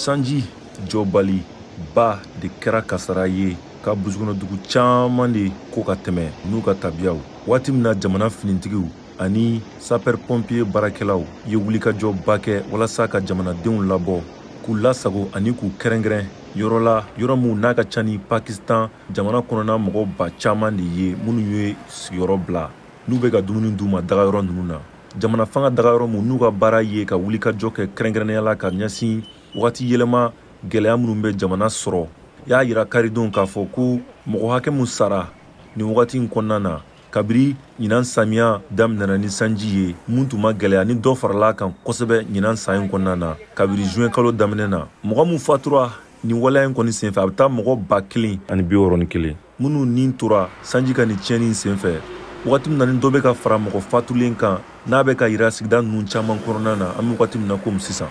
sanji jɔbali ba de kɛra kasara ye ka burusikɔnɔdugu caaman de ko ka tɛmɛ n'u ka tabiyaw. Waati min na jamana finitigiw ani sapeur pompier baarakɛlaw ye wulikajɔba kɛ walasa ka jamanadenw labɔ k'u lasago ani k'u kɛrɛnkɛrɛn yɔrɔ la, yɔrɔ min n'a ka ca ni Pakistan jamana kɔnɔna mɔgɔ ba caaman de ye minnu ye sigiyɔrɔ bila n'u bɛ ka dumuni d'u ma dagayɔrɔ ninnu na. Jamana fanga dagayɔrɔ min n'u ka baara ye ka wulikajɔ kɛ kɛrɛnkɛrɛnnenya la ka ɲɛsin wagati yɛlɛma gɛlɛya minnu bɛ jamana sɔrɔ. Y'a yira karidenw k'a fɔ ko mɔgɔ hakɛ min sara nin wagati in kɔnɔna na kabiri ɲinan samiya daminɛna ni sanji ye mun tun ma gɛlɛya ni dɔ farala kan kosɛbɛ ɲinan san in kɔnɔna na kabiri juin kalo daminɛ na. Mɔgɔ min fatura nin waleya in kɔni senfɛ a bɛ taa mɔgɔ 1,061 minnu nin tora sanji ka nin tiɲɛni senfɛ. Wagati min na ni dɔ bɛ ka fara mɔgɔ fatulen kan n'a bɛ ka yira sigida ninnu caman kɔnɔna na an bɛ wagati min na komi sisan.